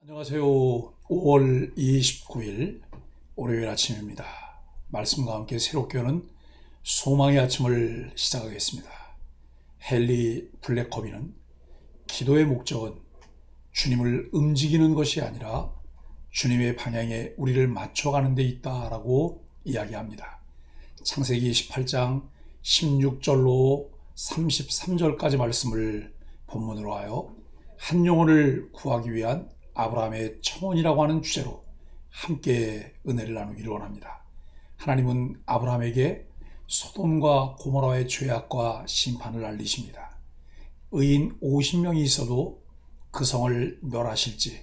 안녕하세요. 5월 29일 월요일 아침입니다. 말씀과 함께 새롭게 오는 소망의 아침을 시작하겠습니다. 헨리 블랙커비는 기도의 목적은 주님을 움직이는 것이 아니라 주님의 방향에 우리를 맞춰가는 데 있다라고 이야기합니다. 창세기 18장 16절로 33절까지 말씀을 본문으로 하여 한 영혼을 구하기 위한 아브라함의 청혼이라고 하는 주제로 함께 은혜를 나누기를 원합니다. 하나님은 아브라함에게 소돔과 고모라의 죄악과 심판을 알리십니다. 의인 50명이 있어도 그 성을 멸하실지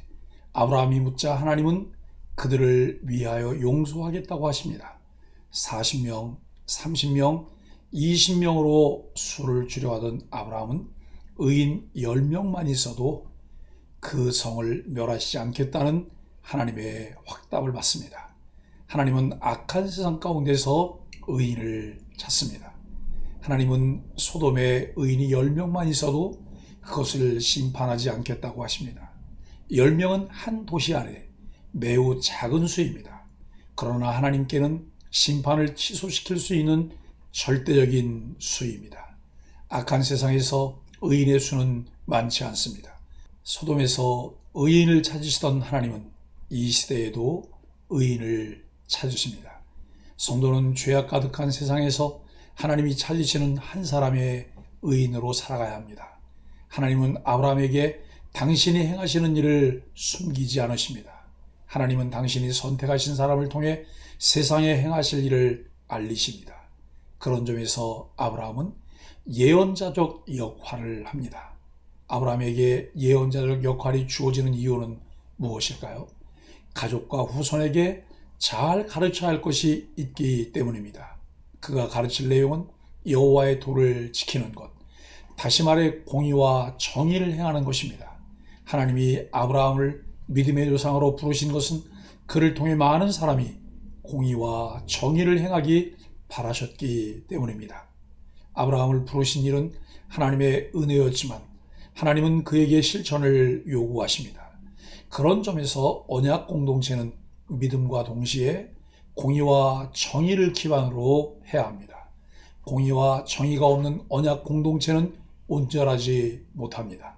아브라함이 묻자 하나님은 그들을 위하여 용서하겠다고 하십니다. 40명, 30명, 20명으로 수를 줄여가던 아브라함은 의인 10명만 있어도 그 성을 멸하시지 않겠다는 하나님의 확답을 받습니다. 하나님은 악한 세상 가운데서 의인을 찾습니다. 하나님은 소돔에 의인이 10명만 있어도 그것을 심판하지 않겠다고 하십니다. 10명은 한 도시 안에 매우 작은 수입니다. 그러나 하나님께는 심판을 취소시킬 수 있는 절대적인 수입니다. 악한 세상에서 의인의 수는 많지 않습니다. 소돔에서 의인을 찾으시던 하나님은 이 시대에도 의인을 찾으십니다. 성도는 죄악 가득한 세상에서 하나님이 찾으시는 한 사람의 의인으로 살아가야 합니다. 하나님은 아브라함에게 당신이 행하시는 일을 숨기지 않으십니다. 하나님은 당신이 선택하신 사람을 통해 세상에 행하실 일을 알리십니다. 그런 점에서 아브라함은 예언자적 역할을 합니다. 아브라함에게 예언자적 역할이 주어지는 이유는 무엇일까요? 가족과 후손에게 잘 가르쳐야 할 것이 있기 때문입니다. 그가 가르칠 내용은 여호와의 도를 지키는 것, 다시 말해 공의와 정의를 행하는 것입니다. 하나님이 아브라함을 믿음의 조상으로 부르신 것은 그를 통해 많은 사람이 공의와 정의를 행하기 바라셨기 때문입니다. 아브라함을 부르신 일은 하나님의 은혜였지만 하나님은 그에게 실천을 요구하십니다. 그런 점에서 언약 공동체는 믿음과 동시에 공의와 정의를 기반으로 해야 합니다. 공의와 정의가 없는 언약 공동체는 온전하지 못합니다.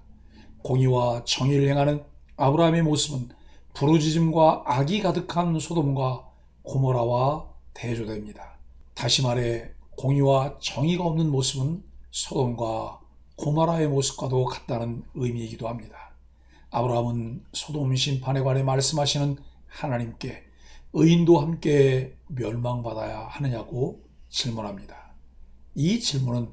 공의와 정의를 행하는 아브라함의 모습은 부르짖음과 악이 가득한 소돔과 고모라와 대조됩니다. 다시 말해 공의와 정의가 없는 모습은 소돔과 고모라의 모습과도 같다는 의미이기도 합니다. 아브라함은 소돔 심판에 관해 말씀하시는 하나님께 의인도 함께 멸망받아야 하느냐고 질문합니다. 이 질문은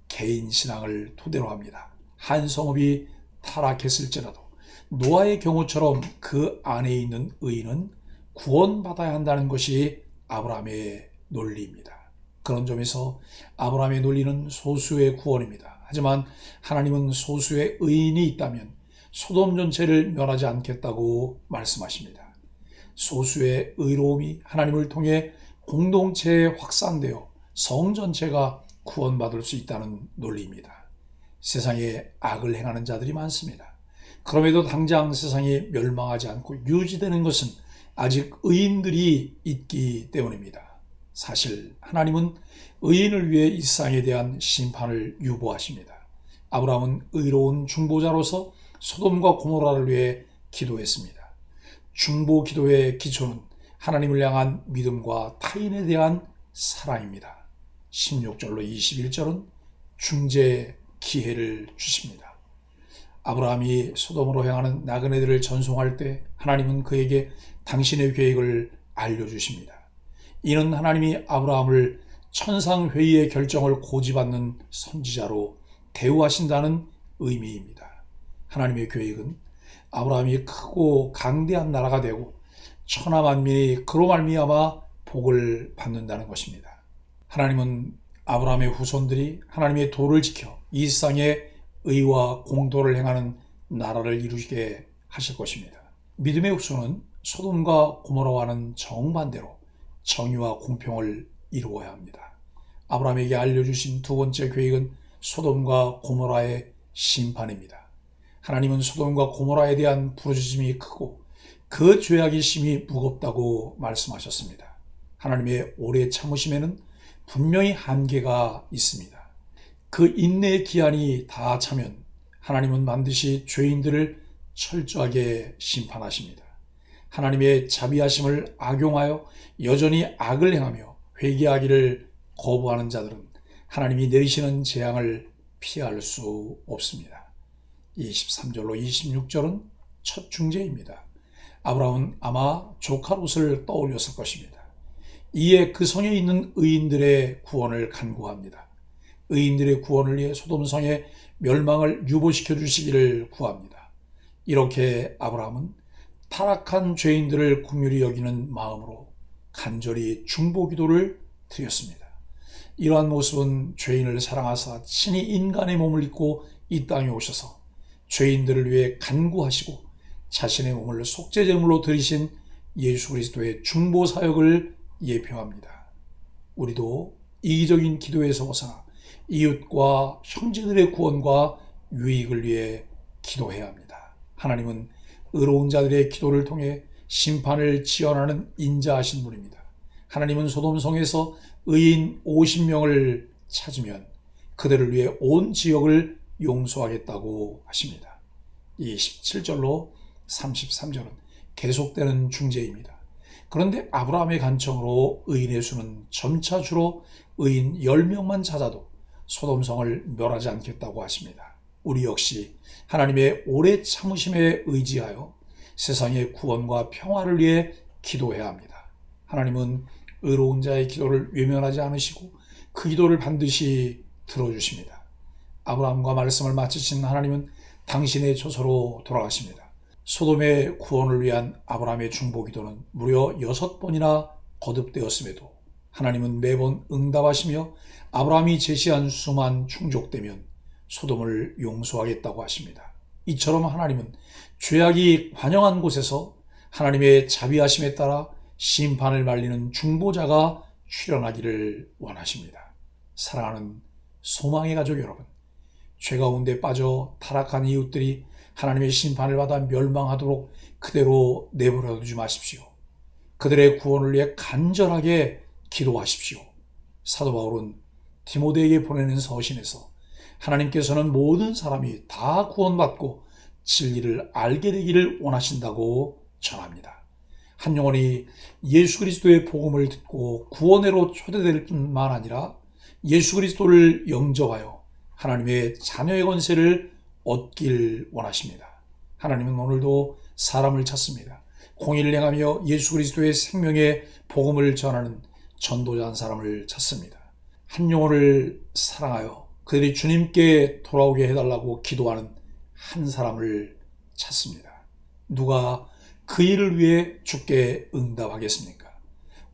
개인 신앙을 토대로 합니다. 한 성읍이 타락했을지라도 노아의 경우처럼 그 안에 있는 의인은 구원받아야 한다는 것이 아브라함의 논리입니다. 그런 점에서 아브라함의 논리는 소수의 구원입니다. 하지만 하나님은 소수의 의인이 있다면 소돔 전체를 멸하지 않겠다고 말씀하십니다. 소수의 의로움이 하나님을 통해 공동체에 확산되어 성 전체가 구원받을 수 있다는 논리입니다. 세상에 악을 행하는 자들이 많습니다. 그럼에도 당장 세상이 멸망하지 않고 유지되는 것은 아직 의인들이 있기 때문입니다. 사실 하나님은 의인을 위해 이 세상에 대한 심판을 유보하십니다. 아브라함은 의로운 중보자로서 소돔과 고모라를 위해 기도했습니다. 중보 기도의 기초는 하나님을 향한 믿음과 타인에 대한 사랑입니다. 16절로 21절은 중재 기회를 주십니다. 아브라함이 소돔으로 향하는 나그네들을 전송할 때 하나님은 그에게 당신의 계획을 알려주십니다. 이는 하나님이 아브라함을 천상회의의 결정을 고집하는 선지자로 대우하신다는 의미입니다. 하나님의 계획은 아브라함이 크고 강대한 나라가 되고 천하 만민이 그로 말미암아 복을 받는다는 것입니다. 하나님은 아브라함의 후손들이 하나님의 도를 지켜 이 세상에 의와 공도를 행하는 나라를 이루게 하실 것입니다. 믿음의 후손은 소돔과 고모라와는 정반대로 정의와 공평을 이루어야 합니다. 아브라함에게 알려주신 두 번째 계획은 소돔과 고모라의 심판입니다. 하나님은 소돔과 고모라에 대한 부르짖음이 크고 그 죄악의 심이 무겁다고 말씀하셨습니다. 하나님의 오래 참으심에는 분명히 한계가 있습니다. 그 인내의 기한이 다 차면 하나님은 반드시 죄인들을 철저하게 심판하십니다. 하나님의 자비하심을 악용하여 여전히 악을 행하며 회개하기를 거부하는 자들은 하나님이 내리시는 재앙을 피할 수 없습니다. 23절로 26절은 첫 중재입니다. 아브라함은 아마 조카 롯을 떠올렸을 것입니다. 이에 그 성에 있는 의인들의 구원을 간구합니다. 의인들의 구원을 위해 소돔성의 멸망을 유보시켜 주시기를 구합니다. 이렇게 아브라함은 타락한 죄인들을 긍휼히 여기는 마음으로 간절히 중보 기도를 드렸습니다. 이러한 모습은 죄인을 사랑하사 친히 인간의 몸을 입고 이 땅에 오셔서 죄인들을 위해 간구하시고 자신의 몸을 속죄제물로 드리신 예수 그리스도의 중보 사역을 예표합니다. 우리도 이기적인 기도에서 벗어나 이웃과 형제들의 구원과 유익을 위해 기도해야 합니다. 하나님은 의로운 자들의 기도를 통해 심판을 지연하는 인자하신 분입니다. 하나님은 소돔성에서 의인 50명을 찾으면 그들을 위해 온 지역을 용서하겠다고 하십니다. 27절로 33절은 계속되는 중재입니다. 그런데 아브라함의 간청으로 의인의 수는 점차 줄어 의인 10명만 찾아도 소돔성을 멸하지 않겠다고 하십니다. 우리 역시 하나님의 오래 참으심에 의지하여 세상의 구원과 평화를 위해 기도해야 합니다. 하나님은 의로운 자의 기도를 외면하지 않으시고 그 기도를 반드시 들어주십니다. 아브라함과 말씀을 마치신 하나님은 당신의 처소로 돌아가십니다. 소돔의 구원을 위한 아브라함의 중보 기도는 무려 6번이나 거듭되었음에도 하나님은 매번 응답하시며 아브라함이 제시한 수만 충족되면 소돔을 용서하겠다고 하십니다. 이처럼 하나님은 죄악이 관영한 곳에서 하나님의 자비하심에 따라 심판을 말리는 중보자가 출현하기를 원하십니다. 사랑하는 소망의 가족 여러분, 죄 가운데 빠져 타락한 이웃들이 하나님의 심판을 받아 멸망하도록 그대로 내버려 두지 마십시오. 그들의 구원을 위해 간절하게 기도하십시오. 사도 바울은 디모데에게 보내는 서신에서 하나님께서는 모든 사람이 다 구원받고 진리를 알게 되기를 원하신다고 전합니다. 한 영혼이 예수 그리스도의 복음을 듣고 구원회로 초대될 뿐만 아니라 예수 그리스도를 영접하여 하나님의 자녀의 권세를 얻길 원하십니다. 하나님은 오늘도 사람을 찾습니다. 공의를 행하며 예수 그리스도의 생명의 복음을 전하는 전도자 한 사람을 찾습니다. 한 영혼을 사랑하여 그들이 주님께 돌아오게 해달라고 기도하는 한 사람을 찾습니다. 누가 그 일을 위해 주께 응답하겠습니까?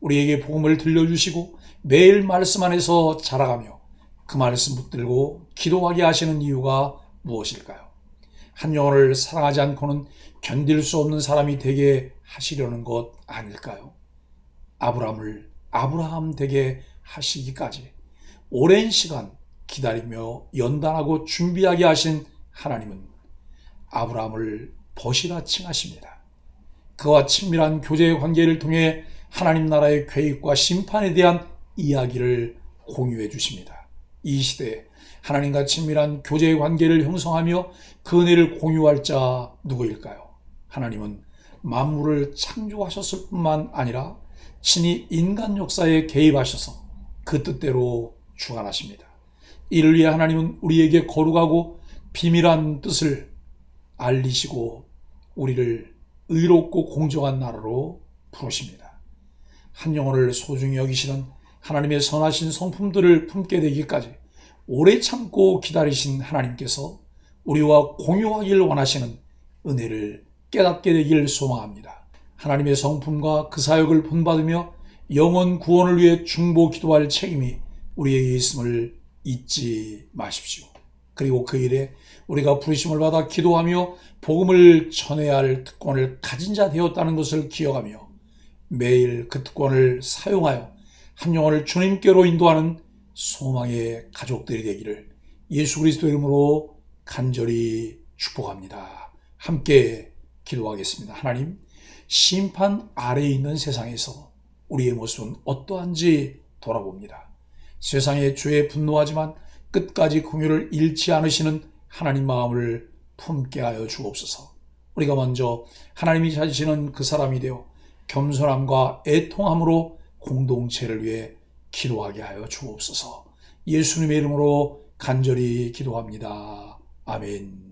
우리에게 복음을 들려주시고 매일 말씀 안에서 자라가며 그 말씀 붙들고 기도하게 하시는 이유가 무엇일까요? 한 영혼을 사랑하지 않고는 견딜 수 없는 사람이 되게 하시려는 것 아닐까요? 아브라함을 아브라함 되게 하시기까지 오랜 시간 기다리며 연단하고 준비하게 하신 하나님은 아브라함을 벗이라 칭하십니다. 그와 친밀한 교제의 관계를 통해 하나님 나라의 계획과 심판에 대한 이야기를 공유해 주십니다. 이 시대에 하나님과 친밀한 교제의 관계를 형성하며 그 은혜를 공유할 자 누구일까요? 하나님은 만물을 창조하셨을 뿐만 아니라 친히 인간 역사에 개입하셔서 그 뜻대로 주관하십니다. 이를 위해 하나님은 우리에게 거룩하고 비밀한 뜻을 알리시고 우리를 의롭고 공정한 나라로 부르십니다. 한 영혼을 소중히 여기시는 하나님의 선하신 성품들을 품게 되기까지 오래 참고 기다리신 하나님께서 우리와 공유하길 원하시는 은혜를 깨닫게 되길 소망합니다. 하나님의 성품과 그 사역을 본받으며 영혼 구원을 위해 중보 기도할 책임이 우리에게 있음을 잊지 마십시오. 그리고 그 일에 우리가 부르심을 받아 기도하며 복음을 전해야 할 특권을 가진 자 되었다는 것을 기억하며 매일 그 특권을 사용하여 한 영혼을 주님께로 인도하는 소망의 가족들이 되기를 예수 그리스도 이름으로 간절히 축복합니다. 함께 기도하겠습니다. 하나님, 심판 아래에 있는 세상에서 우리의 모습은 어떠한지 돌아봅니다. 세상에 죄에 분노하지만 끝까지 긍휼을 잃지 않으시는 하나님 마음을 품게 하여 주옵소서. 우리가 먼저 하나님이 찾으시는 그 사람이 되어 겸손함과 애통함으로 공동체를 위해 기도하게 하여 주옵소서. 예수님의 이름으로 간절히 기도합니다. 아멘.